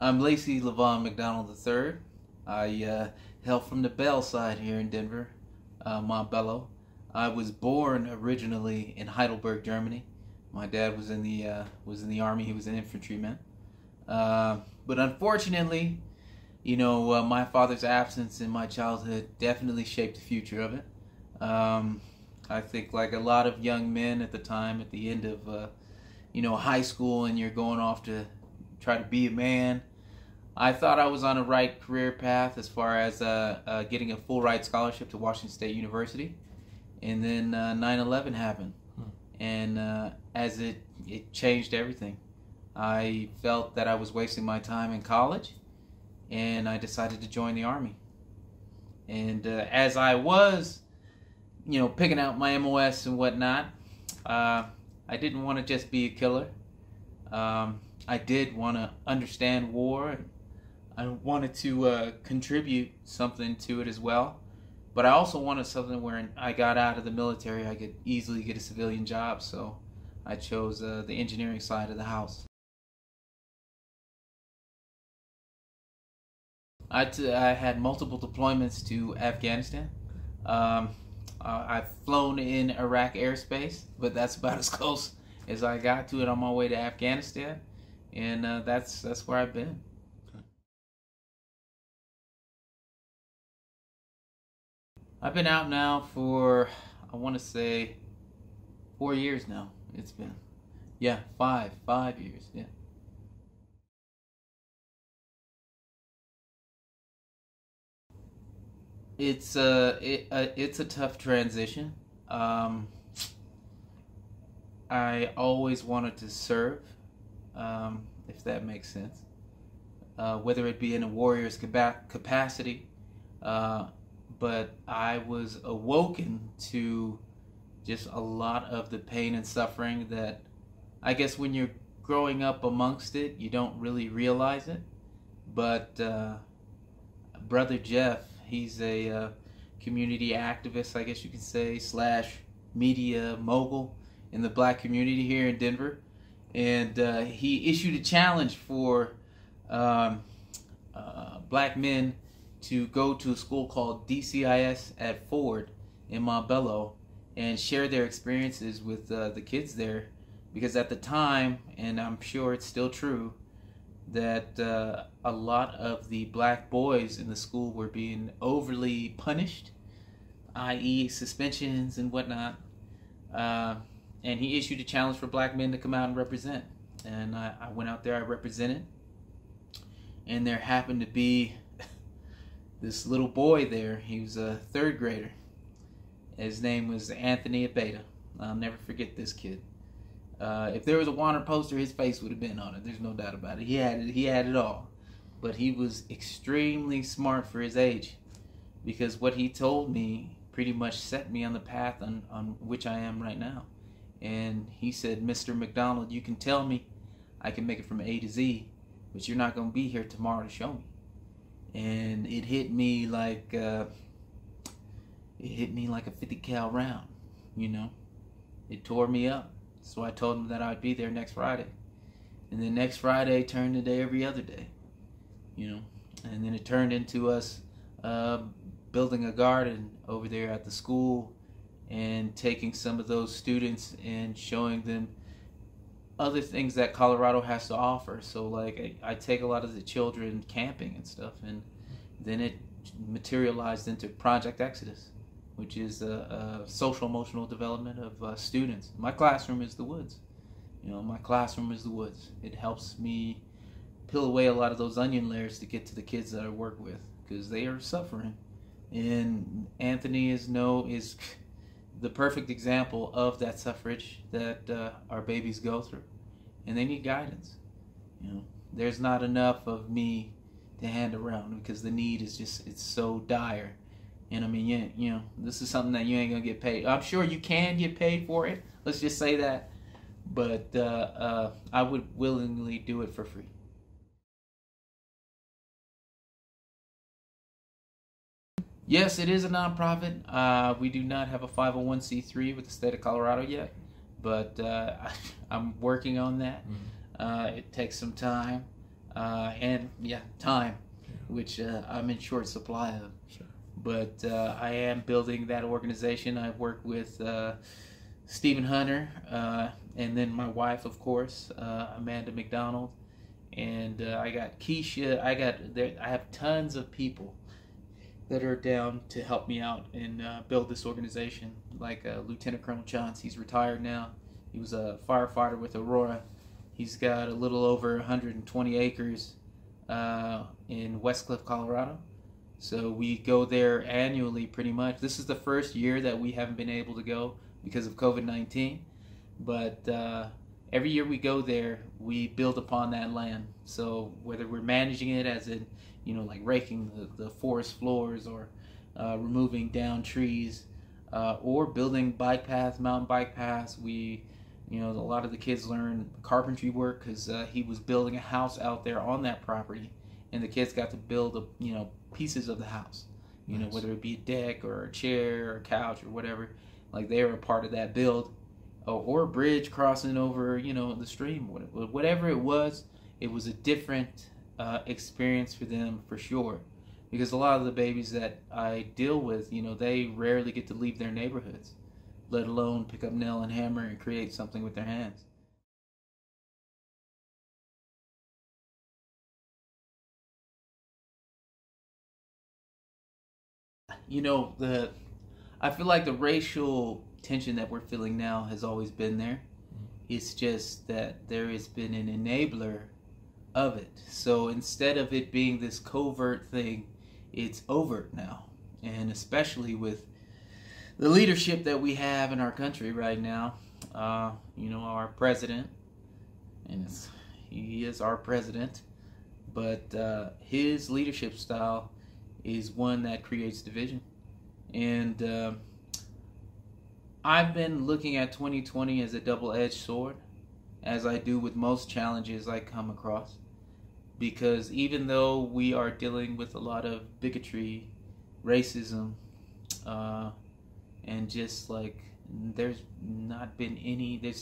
I'm Lacey LaVon McDonald III. I hail from the Bell side here in Denver, Montbello. I was born originally in Heidelberg, Germany. My dad was in the army. He was an infantryman. But unfortunately, my father's absence in my childhood definitely shaped the future of it. I think, like a lot of young men at the time, at the end of high school, and you're going off to try to be a man, I thought I was on a right career path as far as getting a full ride scholarship to Washington State University. And then 9/11 happened. And as it changed everything. I felt that I was wasting my time in college, and I decided to join the Army. And as I was, picking out my MOS and whatnot, I didn't want to just be a killer. I did want to understand war. I wanted to contribute something to it as well. But I also wanted something where I got out of the military, I could easily get a civilian job. So I chose the engineering side of the house. I had multiple deployments to Afghanistan. I've flown in Iraq airspace, but that's about as close as I got to it on my way to Afghanistan, and that's where I've been. I've been out now for, I want to say, 4 years now. It's been, yeah, five years, yeah. It's a tough transition. I always wanted to serve, if that makes sense. Whether it be in a warrior's capacity, but I was awoken to just a lot of the pain and suffering that I guess when you're growing up amongst it, you don't really realize it. But Brother Jeff, he's a community activist, I guess you could say, / media mogul in the black community here in Denver. And he issued a challenge for black men to go to a school called DCIS at Ford in Montbello and share their experiences with the kids there. Because at the time, and I'm sure it's still true, that a lot of the black boys in the school were being overly punished, i.e. suspensions and whatnot. And he issued a challenge for black men to come out and represent. And I went out there, I represented. And there happened to be this little boy there. He was a 3rd grader. His name was Anthony Abeta. I'll never forget this kid. If there was a wanted poster, his face would have been on it. There's no doubt about it. He had it all. But he was extremely smart for his age, because what he told me pretty much set me on the path on which I am right now. And he said, "Mr. McDonald, you can tell me I can make it from A to Z, but you're not going to be here tomorrow to show me." And it hit me like a 50 cal round. It tore me up. So I told him that I'd be there next Friday. And then next Friday turned into every other day. And then it turned into us building a garden over there at the school and taking some of those students and showing them other things that Colorado has to offer. So like I take a lot of the children camping and stuff, and then it materialized into Project Exodus, which is a social emotional development of students. My classroom is the woods. My classroom is the woods. It helps me peel away a lot of those onion layers to get to the kids that I work with, because they are suffering. And Anthony is the perfect example of that suffrage that our babies go through, and they need guidance. There's not enough of me to hand around, because the need is it's so dire. And I mean, this is something that you ain't gonna get paid. I'm sure you can get paid for it. Let's just say that. But I would willingly do it for free. Yes, it is a nonprofit. We do not have a 501c3 with the state of Colorado yet, but I'm working on that. It takes some time. and yeah, time, which I'm in short supply of. Sure. But I am building that organization. I work with Stephen Hunter, and then my wife, of course, Amanda McDonald, and I got Keisha. I have tons of people that are down to help me out and build this organization. Like Lieutenant Colonel Johns, he's retired now. He was a firefighter with Aurora. He's got a little over 120 acres in Westcliff, Colorado. So we go there annually pretty much. This is the first year that we haven't been able to go because of COVID-19. But every year we go there, we build upon that land. So whether we're managing it as in, like raking the forest floors or removing down trees or building bike paths, mountain bike paths, a lot of the kids learn carpentry work because he was building a house out there on that property, and the kids got to build pieces of the house, Nice. whether it be a deck or a chair or a couch or whatever. Like they were a part of that build, or a bridge crossing over the stream, whatever it was a different experience for them for sure, because a lot of the babies that I deal with, they rarely get to leave their neighborhoods, let alone pick up nail and hammer and create something with their hands. I feel like the racial tension that we're feeling now has always been there. It's just that there has been an enabler of it. So instead of it being this covert thing, it's overt now. And especially with the leadership that we have in our country right now, our president, and he is our president, but his leadership style is one that creates division. And I've been looking at 2020 as a double-edged sword, as I do with most challenges I come across. Because even though we are dealing with a lot of bigotry, racism, and just like there's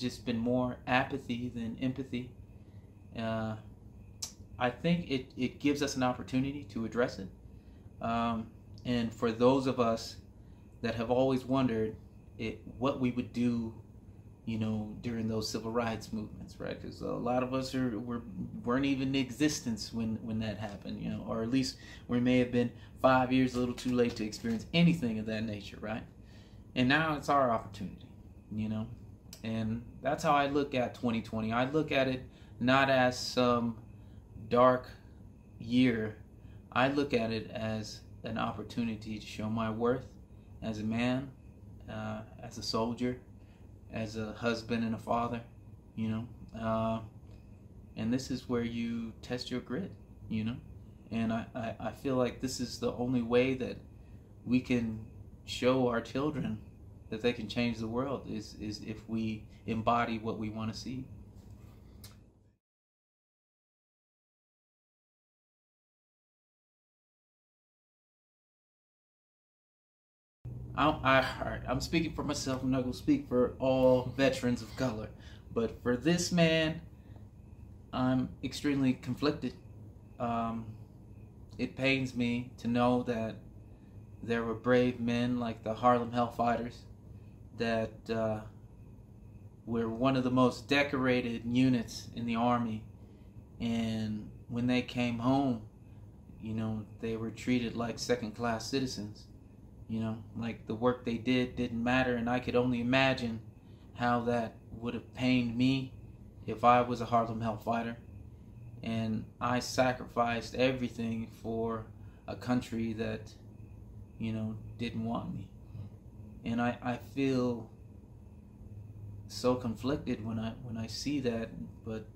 just been more apathy than empathy, I think it gives us an opportunity to address it. And for those of us that have always wondered what we would do, during those civil rights movements, right? Because a lot of us weren't even in existence when that happened, or at least we may have been 5 years a little too late to experience anything of that nature, right? And now it's our opportunity, and that's how I look at 2020. I look at it not as some dark year. I look at it as an opportunity to show my worth as a man, as a soldier, as a husband and a father, and this is where you test your grit, and I feel like this is the only way that we can show our children that they can change the world is if we embody what we want to see. I'm speaking for myself. I'm not going to speak for all veterans of color. But for this man, I'm extremely conflicted. It pains me to know that there were brave men like the Harlem Hellfighters that were one of the most decorated units in the Army. And when they came home, they were treated like second-class citizens. Like the work they didn't matter, and I could only imagine how that would have pained me if I was a Harlem Hellfighter. And I sacrificed everything for a country that, didn't want me. And I feel so conflicted when I see that. But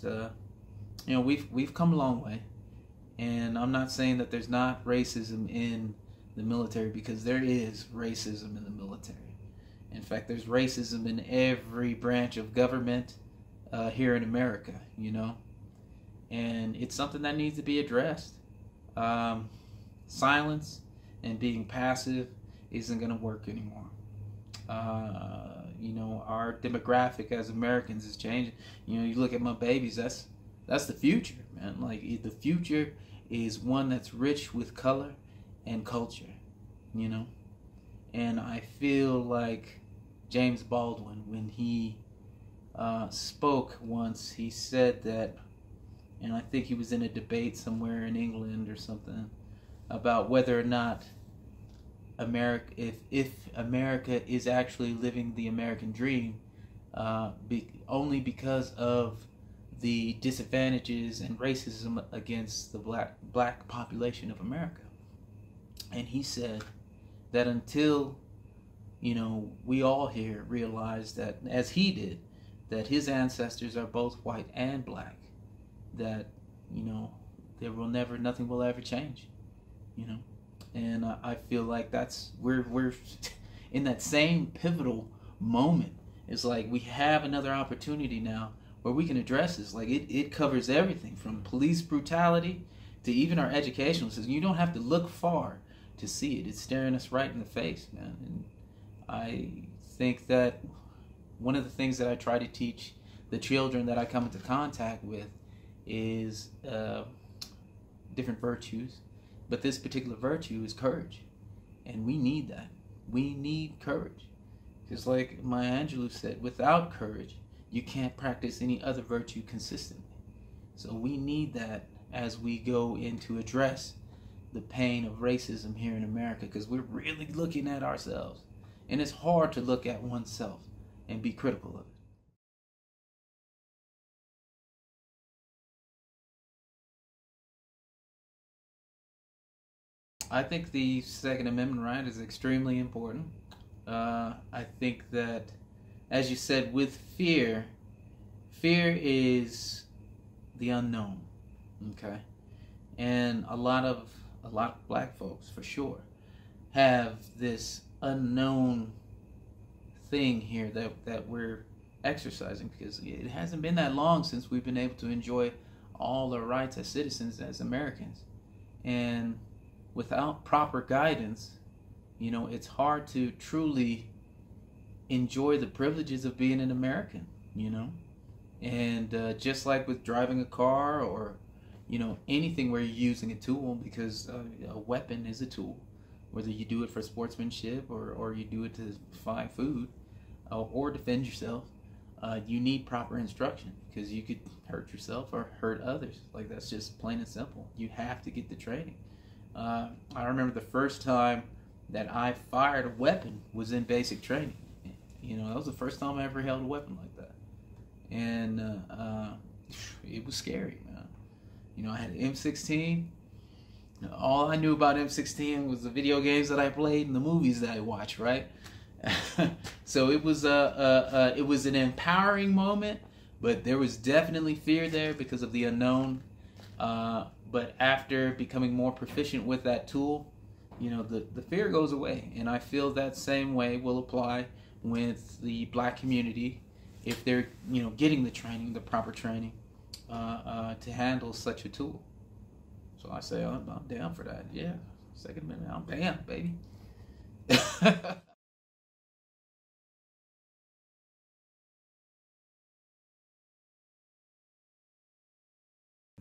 we've come a long way, and I'm not saying that there's not racism in the military, because there is racism in the military. In fact, there's racism in every branch of government here in America, and it's something that needs to be addressed. Silence and being passive isn't going to work anymore. Our demographic as Americans is changing. You look at my babies, that's the future, man. Like, the future is one that's rich with color and culture, you know. And I feel like James Baldwin, when he spoke once, he said that, and I think he was in a debate somewhere in England or something, about whether or not America, if America is actually living the American dream, only because of the disadvantages and racism against the black population of America. And he said that until, you know, we all here realize that, as he did, that his ancestors are both white and black, that, you know, nothing will ever change, you know. And I feel like we're in that same pivotal moment. It's like we have another opportunity now where we can address this. Like, it covers everything from police brutality to even our educational system. You don't have to look far to see it. It's staring us right in the face, man. And I think that one of the things that I try to teach the children that I come into contact with is different virtues. But this particular virtue is courage. And we need that. We need courage. Because like Maya Angelou said, without courage, you can't practice any other virtue consistently. So we need that as we go in to address the pain of racism here in America, because we're really looking at ourselves. And it's hard to look at oneself and be critical of it. I think the Second Amendment right is extremely important. I think that, as you said, with fear is the unknown, okay? And a lot of black folks, for sure, have this unknown thing here that we're exercising, because it hasn't been that long since we've been able to enjoy all our rights as citizens, as Americans. And without proper guidance, you know, it's hard to truly enjoy the privileges of being an American, you know. And just like with driving a car, or, you know, anything where you're using a tool, because a weapon is a tool, whether you do it for sportsmanship or you do it to find food or defend yourself, you need proper instruction, because you could hurt yourself or hurt others. Like, that's just plain and simple. You have to get the training. I remember the first time that I fired a weapon was in basic training. You know, that was the first time I ever held a weapon like that. And it was scary, man. You know, I had an M16. All I knew about M16 was the video games that I played and the movies that I watched, right? So it was an empowering moment, but there was definitely fear there because of the unknown. But after becoming more proficient with that tool, you know, the fear goes away. And I feel that same way will apply with the black community if they're, you know, getting the training, the proper training, to handle such a tool. So I say, I'm down for that. Yeah, Second Amendment, I'm down, baby.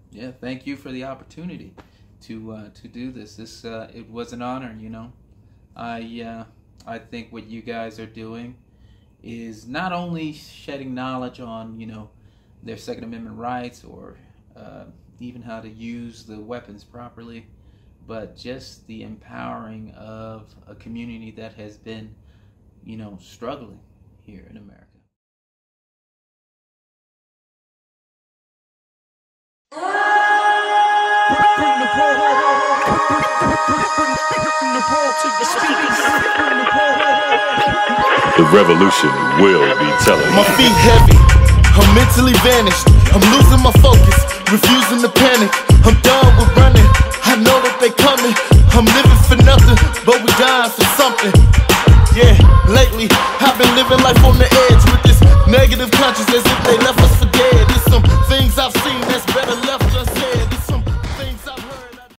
Yeah, thank you for the opportunity to do this. It was an honor, you know. I think what you guys are doing is not only shedding knowledge on, you know, their Second Amendment rights, or even how to use the weapons properly, but just the empowering of a community that has been, you know, struggling here in America. The revolution will be telling. My feet heavy, I'm mentally vanished. I'm losing my focus, refusing to panic. I'm done with running, I know that they coming. I'm living for nothing, but we dying for something. Yeah, lately I've been living life on the edge with this negative consciousness.